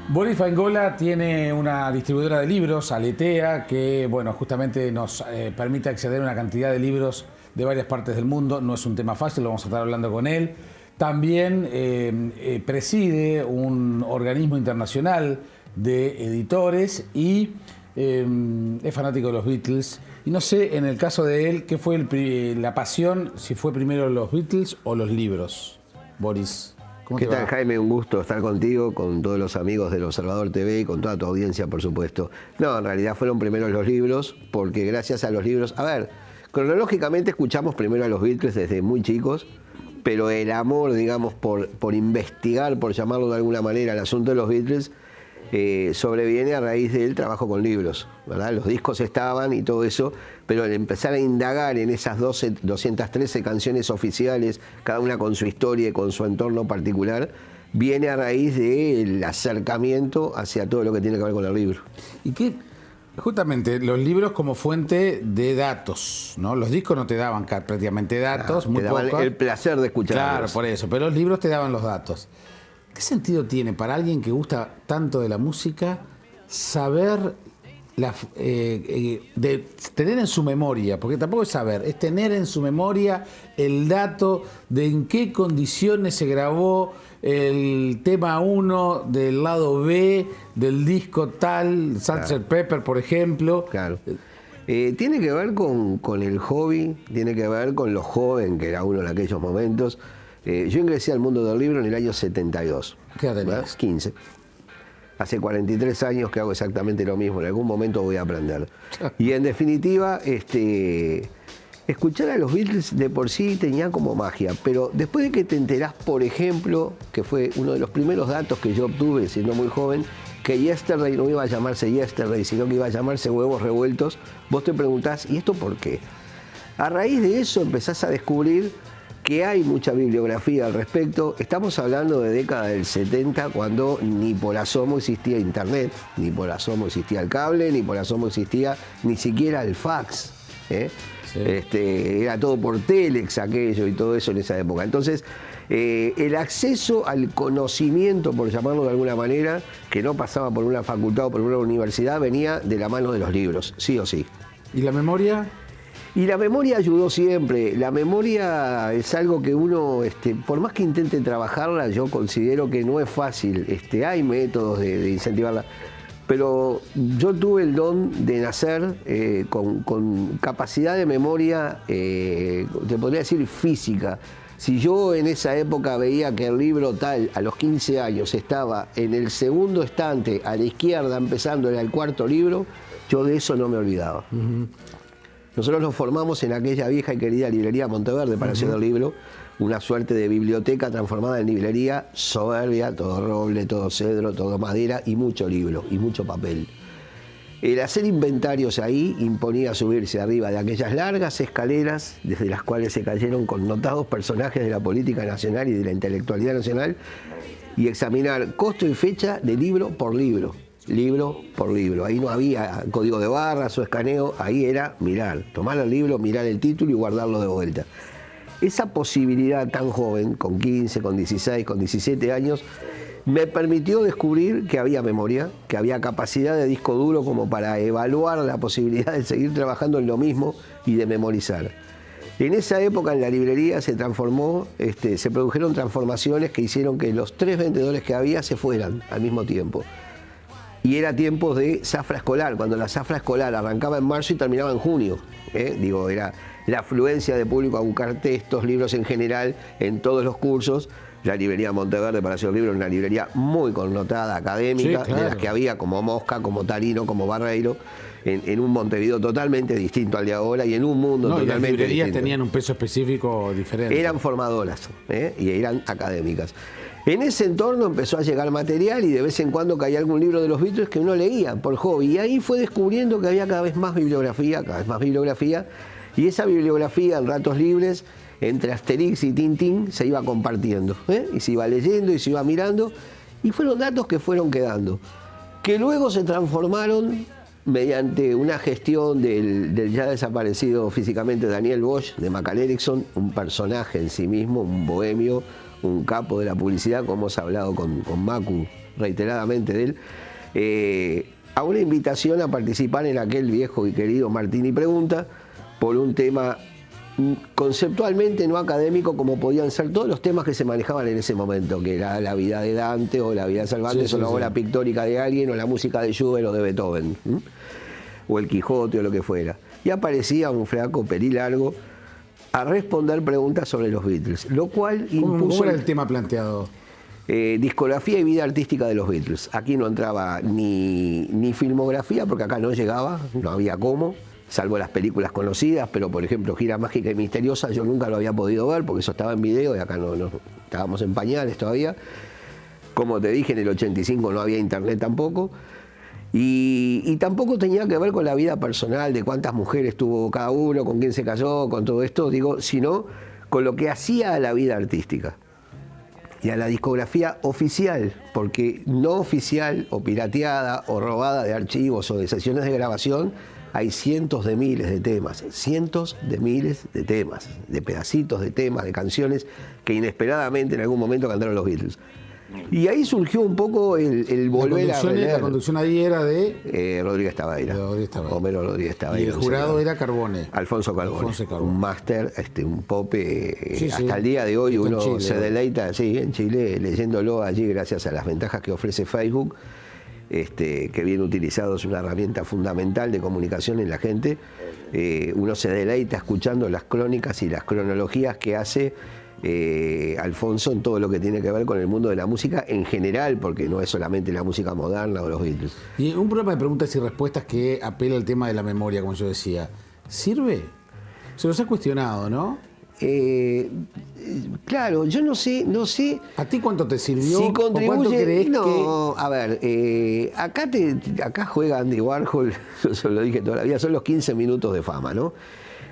Boris Faingola tiene una distribuidora de libros, Aletea, que bueno, justamente nos permite acceder a una cantidad de libros de varias partes del mundo. No es un tema fácil, lo vamos a estar hablando con él. También preside un organismo internacional de editores y es fanático de los Beatles. Y no sé, en el caso de él, ¿qué fue la pasión? Si fue primero los Beatles o los libros. Boris, ¿cómo ¿Qué te tal, va? Jaime? Un gusto estar contigo, con todos los amigos del Observador TV y con toda tu audiencia, por supuesto. No, en realidad fueron primero los libros, porque gracias a los libros... A ver, cronológicamente escuchamos primero a los Beatles desde muy chicos, pero el amor, digamos, por investigar, por llamarlo de alguna manera, el asunto de los Beatles, sobreviene a raíz del trabajo con libros, ¿verdad? Los discos estaban y todo eso, pero al empezar a indagar en esas 213 canciones oficiales, cada una con su historia y con su entorno particular, viene a raíz del acercamiento hacia todo lo que tiene que ver con el libro. Y que justamente los libros como fuente de datos, ¿no? Los discos no te daban prácticamente datos, muy Te daban pocos. el placer de escucharlos. Claro, por eso, pero los libros te daban los datos. ¿Qué sentido tiene para alguien que gusta tanto de la música saber, de tener en su memoria, porque tampoco es saber, es tener en su memoria el dato de en qué condiciones se grabó el tema 1 del lado B del disco tal, Sgt. Pepper, por ejemplo? Claro. Tiene que ver con el hobby, tiene que ver con lo joven que era uno en aquellos momentos. Yo ingresé al mundo del libro en el año 72. ¿Qué edad tenías? 15. Hace 43 años que hago exactamente lo mismo. En algún momento voy a aprender. Y en definitiva, escuchar a los Beatles de por sí tenía como magia. Pero después de que te enterás, por ejemplo, que fue uno de los primeros datos que yo obtuve siendo muy joven, que Yesterday no iba a llamarse Yesterday, sino que iba a llamarse Huevos Revueltos, vos te preguntás, ¿y esto por qué? A raíz de eso empezás a descubrir que hay mucha bibliografía al respecto. Estamos hablando de década del 70, cuando ni por asomo existía internet, ni por asomo existía el cable, ni por asomo existía ni siquiera el fax. Sí. Era todo por telex aquello y todo eso en esa época. Entonces, el acceso al conocimiento, por llamarlo de alguna manera, que no pasaba por una facultad o por una universidad, venía de la mano de los libros, sí o sí. ¿Y la memoria? Y la memoria ayudó siempre. La memoria es algo que uno, por más que intente trabajarla, yo considero que no es fácil. Hay métodos de incentivarla. Pero yo tuve el don de nacer con capacidad de memoria, te podría decir física. Si yo en esa época veía que el libro tal, a los 15 años, estaba en el segundo estante, a la izquierda, empezando, era el cuarto libro, yo de eso no me olvidaba. Nosotros nos formamos en aquella vieja y querida librería Monteverde, Palacio del Libro, una suerte de biblioteca transformada en librería soberbia, todo roble, todo cedro, todo madera y mucho libro y mucho papel. El hacer inventarios ahí imponía subirse arriba de aquellas largas escaleras desde las cuales se cayeron connotados personajes de la política nacional y de la intelectualidad nacional y examinar costo y fecha de libro por libro. Libro por libro. Ahí no había código de barras o escaneo, ahí era mirar, tomar el libro, mirar el título y guardarlo de vuelta. Esa posibilidad tan joven, con 15, con 16, con 17 años, me permitió descubrir que había memoria, que había capacidad de disco duro como para evaluar la posibilidad de seguir trabajando en lo mismo y de memorizar. En esa época en la librería se transformó, se produjeron transformaciones que hicieron que los 3 vendedores que había se fueran al mismo tiempo. Y era tiempo de zafra escolar, cuando la zafra escolar arrancaba en marzo y terminaba en junio. Era la afluencia de público a buscar textos, libros en general, en todos los cursos. La librería Monteverde, Palacio del Libro, una librería muy connotada, académica, Sí, claro. de las que había como Mosca, como Tarino, como Barreiro, en un Montevideo totalmente distinto al de ahora y en un mundo No, y las totalmente librerías distinto. tenían un peso específico diferente. Eran formadoras y eran académicas. En ese entorno empezó a llegar material y de vez en cuando caía algún libro de los Beatles que uno leía por hobby. Y ahí fue descubriendo que había cada vez más bibliografía, y esa bibliografía en ratos libres, entre Asterix y Tintín, se iba compartiendo. Y se iba leyendo y se iba mirando, y fueron datos que fueron quedando, que luego se transformaron mediante una gestión del ya desaparecido físicamente Daniel Bosch, de Macal Erickson, un personaje en sí mismo, un bohemio, un capo de la publicidad, como hemos hablado con Macu reiteradamente de él, a una invitación a participar en aquel viejo y querido Martini Pregunta por un tema conceptualmente no académico como podían ser todos los temas que se manejaban en ese momento, que era la vida de Dante o la vida de Cervantes o la obra pictórica de alguien o la música de Schubert o de Beethoven, o el Quijote o lo que fuera. Y aparecía un flaco pelilargo a responder preguntas sobre los Beatles, lo cual impuso... ¿Cómo era el tema planteado? Discografía y vida artística de los Beatles. Aquí no entraba ni filmografía, porque acá no llegaba, no había cómo, salvo las películas conocidas, pero por ejemplo Gira Mágica y Misteriosa yo nunca lo había podido ver, porque eso estaba en video y acá no estábamos en pañales todavía. Como te dije, en el 85 no había internet tampoco. Y tampoco tenía que ver con la vida personal, de cuántas mujeres tuvo cada uno, con quién se casó, con todo esto, digo, sino con lo que hacía a la vida artística y a la discografía oficial, porque no oficial o pirateada o robada de archivos o de sesiones de grabación, hay cientos de miles de temas, de pedacitos de temas, de canciones que inesperadamente en algún momento cantaron los Beatles. Y ahí surgió un poco el volver a releer. La conducción ahí era de... Rodríguez Taveira. Homero Rodríguez Taveira. Y el jurado era Carbone. Alfonso Carbone. Un máster, un pope. Hasta el día de hoy uno Chile, se deleita, en Chile, leyéndolo allí gracias a las ventajas que ofrece Facebook, que bien utilizado es una herramienta fundamental de comunicación en la gente. Uno se deleita escuchando las crónicas y las cronologías que hace Alfonso en todo lo que tiene que ver con el mundo de la música en general, porque no es solamente la música moderna o los Beatles. Y un programa de preguntas y respuestas que apela al tema de la memoria, como yo decía, ¿sirve? Se los ha cuestionado, ¿no? Claro, yo no sé. ¿A ti cuánto te sirvió? Si contribuye, ¿O cuánto crees a ver, acá juega Andy Warhol, yo lo dije toda la vida, son los 15 minutos de fama, ¿no?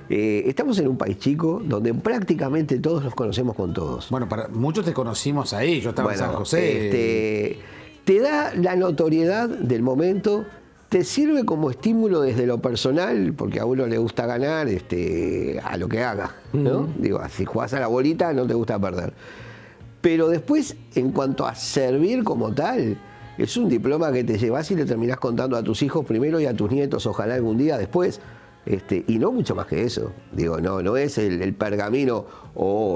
Estamos en un país chico donde prácticamente todos nos conocemos con todos. Bueno, para muchos te conocimos ahí, yo estaba en San José. Te da la notoriedad del momento, te sirve como estímulo desde lo personal, porque a uno le gusta ganar a lo que haga, ¿no? Digo, si jugás a la bolita no te gusta perder. Pero después, en cuanto a servir como tal, es un diploma que te llevas y le terminás contando a tus hijos primero y a tus nietos, ojalá algún día después. Y no mucho más que eso. Digo, no es el pergamino,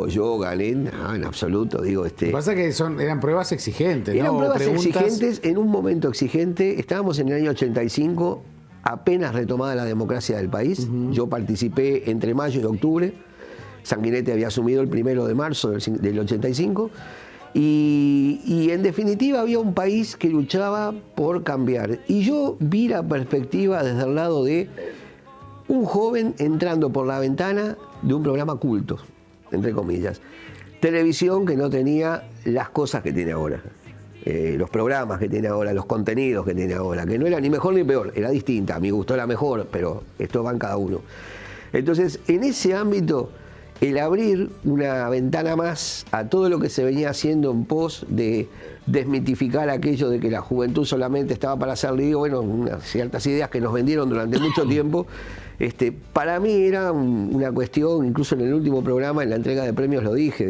yo gané, no, en absoluto. Digo, Lo que pasa es que eran pruebas exigentes, ¿no? Eran pruebas exigentes en un momento exigente. Estábamos en el año 85, apenas retomada la democracia del país. Yo participé entre mayo y octubre. Sanguinetti había asumido el 1 de marzo del 85. Y en definitiva había un país que luchaba por cambiar. Y yo vi la perspectiva desde el lado de un joven entrando por la ventana de un programa culto, entre comillas. Televisión que no tenía las cosas que tiene ahora. Los programas que tiene ahora, los contenidos que tiene ahora, que no era ni mejor ni peor, era distinta. A mí me gustó la mejor, pero esto va en cada uno. Entonces, en ese ámbito, el abrir una ventana más a todo lo que se venía haciendo en pos de desmitificar aquello de que la juventud solamente estaba para hacer lío, bueno, ciertas ideas que nos vendieron durante mucho tiempo, para mí era una cuestión, incluso en el último programa, en la entrega de premios lo dije,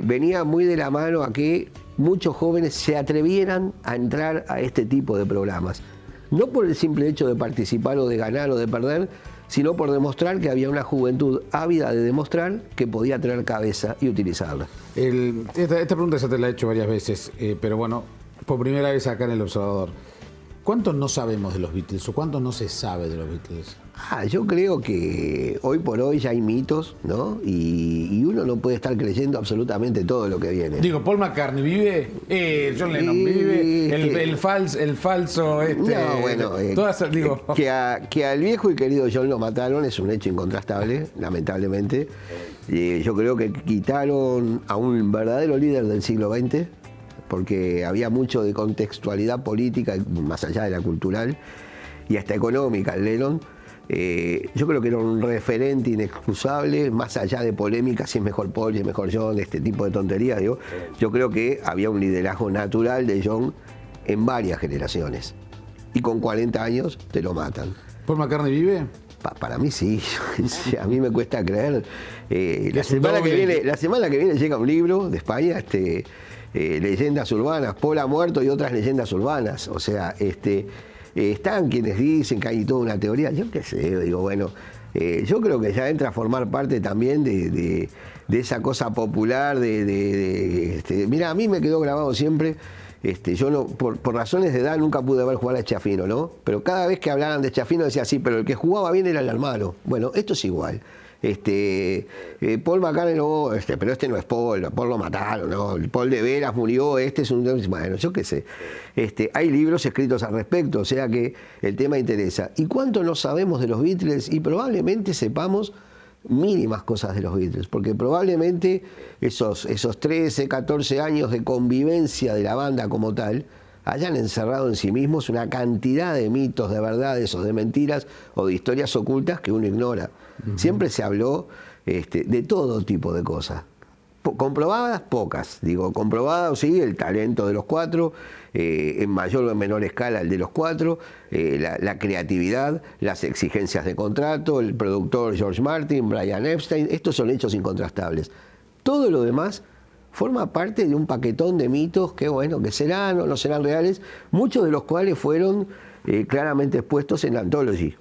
venía muy de la mano a que muchos jóvenes se atrevieran a entrar a este tipo de programas. No por el simple hecho de participar o de ganar o de perder, sino por demostrar que había una juventud ávida de demostrar que podía tener cabeza y utilizarla. Esta pregunta ya te la he hecho varias veces, pero bueno, por primera vez acá en El Observador. ¿Cuántos no sabemos de los Beatles o cuántos no se sabe de los Beatles? Yo creo que hoy por hoy ya hay mitos, ¿no? Y uno no puede estar creyendo absolutamente todo lo que viene. Digo, Paul McCartney vive, John Lennon vive, el falso. No, bueno, que al viejo y querido John lo mataron es un hecho incontrastable, lamentablemente. Yo creo que quitaron a un verdadero líder del siglo XX, porque había mucho de contextualidad política, más allá de la cultural, y hasta económica, el Lennon. Yo creo que era un referente inexcusable, más allá de polémicas, si es mejor Paul, si es mejor John, este tipo de tonterías. Yo creo que había un liderazgo natural de John en varias generaciones. Y con 40 años te lo matan. ¿Paul McCartney vive? Para mí sí. A mí me cuesta creer. La Es un semana que viene llega un libro de España, Leyendas Urbanas, Paul ha muerto y otras leyendas urbanas. O sea, están quienes dicen que hay toda una teoría. Yo qué sé, digo, bueno, yo creo que ya entra a formar parte también de esa cosa popular. Mira, a mí me quedó grabado siempre. Yo no, por razones de edad nunca pude ver jugar a Schiaffino, ¿no? Pero cada vez que hablaran de Schiaffino decía, sí, pero el que jugaba bien era el hermano. Bueno, esto es igual. Paul McCartney no, pero no es Paul lo mataron, ¿no? Paul de veras murió, es un... Bueno, yo qué sé. Hay libros escritos al respecto, o sea que el tema interesa. ¿Y cuánto no sabemos de los Beatles? Y probablemente sepamos mínimas cosas de los Beatles, porque probablemente esos 13, 14 años de convivencia de la banda como tal hayan encerrado en sí mismos una cantidad de mitos, de verdades o de mentiras o de historias ocultas que uno ignora. Siempre se habló de todo tipo de cosas. Comprobadas, pocas. Digo, comprobadas, sí, el talento de los cuatro, en mayor o en menor escala el de los cuatro, la creatividad, las exigencias de contrato, el productor George Martin, Brian Epstein, estos son hechos incontrastables. Todo lo demás forma parte de un paquetón de mitos que, bueno, que serán o no serán reales, muchos de los cuales fueron claramente expuestos en la Anthology.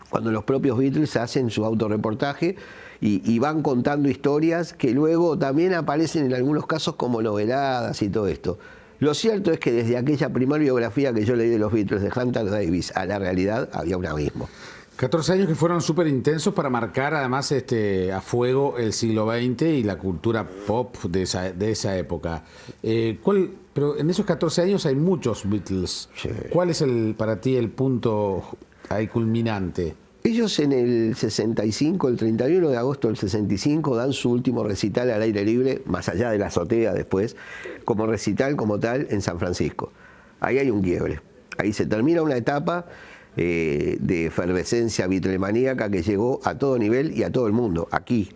Cuando los propios Beatles hacen su autorreportaje y van contando historias que luego también aparecen en algunos casos como noveladas y todo esto. Lo cierto es que desde aquella primera biografía que yo leí de los Beatles, de Hunter Davis, a la realidad había un abismo. 14 años que fueron súper intensos para marcar además a fuego el siglo XX y la cultura pop de esa época. Pero en esos 14 años hay muchos Beatles. Sí. ¿Cuál es para ti el punto ahí culminante? Ellos en el 65, el 31 de agosto del 65, dan su último recital al aire libre, más allá de la azotea después, como recital como tal en San Francisco. Ahí hay un quiebre. Ahí se termina una etapa de efervescencia beatlemaníaca que llegó a todo nivel y a todo el mundo. Aquí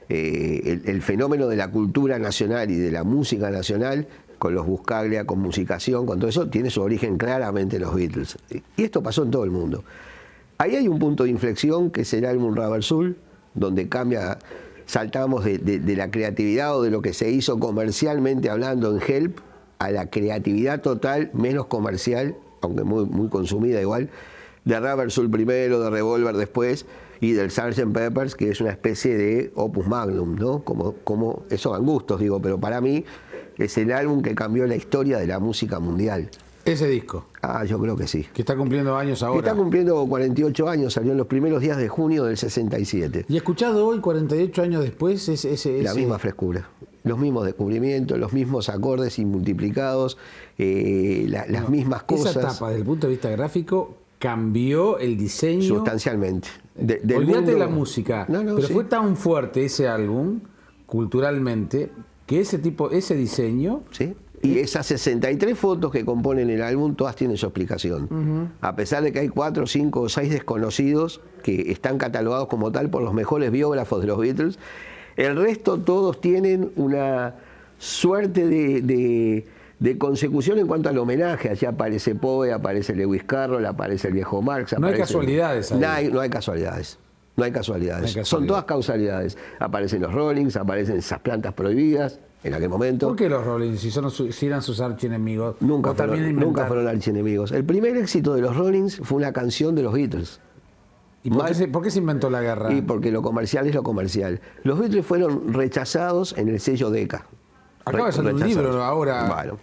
el fenómeno de la cultura nacional y de la música nacional, con los Buscaglia, con Musicación, con todo eso, tiene su origen claramente en los Beatles. Y esto pasó en todo el mundo. Ahí hay un punto de inflexión que será el álbum Rubber Soul, donde saltamos de la creatividad o de lo que se hizo comercialmente hablando en Help a la creatividad total, menos comercial, aunque muy consumida igual, de Rubber Soul primero, de Revolver después, y del Sgt. Pepper's, que es una especie de opus magnum, ¿no? Como eso van gustos, digo, pero para mí es el álbum que cambió la historia de la música mundial. Ese disco. Yo creo que sí. Que está cumpliendo años ahora. Que está cumpliendo 48 años, salió en los primeros días de junio del 67. Y escuchado hoy, 48 años después, la misma frescura, los mismos descubrimientos, los mismos acordes multiplicados, las mismas cosas. Esa etapa, desde el punto de vista gráfico, cambió el diseño. Sustancialmente. Olvídate de la música, pero sí. Fue tan fuerte ese álbum, culturalmente, que ese diseño... Sí. Y esas 63 fotos que componen el álbum, todas tienen su explicación. A pesar de que hay 4, 5 o 6 desconocidos que están catalogados como tal por los mejores biógrafos de los Beatles, el resto todos tienen una suerte de consecución en cuanto al homenaje. Allí aparece Poe, aparece Lewis Carroll, aparece el viejo Marx. No hay casualidades ahí. No hay casualidades. No hay casualidades. Son todas causalidades. Aparecen los Rollings, aparecen esas plantas prohibidas en aquel momento. ¿Por qué los Rollings, si eran sus archienemigos? Nunca fueron archienemigos. El primer éxito de los Rollings fue una canción de los Beatles. ¿Y por qué se inventó la guerra? Y porque lo comercial es lo comercial. Los Beatles fueron rechazados en el sello Decca. Acaba de salir un libro ahora. Bueno.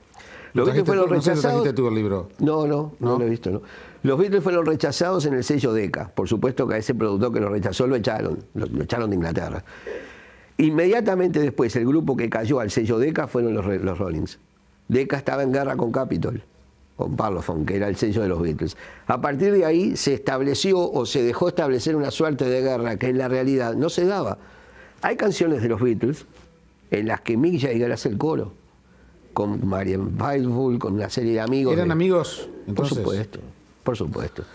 Los Beatles fueron rechazados. ¿No tú el libro? No lo he visto, no. Los Beatles fueron rechazados en el sello Decca. Por supuesto que a ese productor que lo rechazó lo echaron de Inglaterra. Inmediatamente después, el grupo que cayó al sello Decca fueron los Rollings. Decca estaba en guerra con Capitol, con Parlophone, que era el sello de los Beatles. A partir de ahí se estableció o se dejó establecer una suerte de guerra que en la realidad no se daba. Hay canciones de los Beatles en las que Mick Jagger hace el coro, con Marianne Faithfull, con una serie de amigos. ¿Eran amigos entonces? Por supuesto.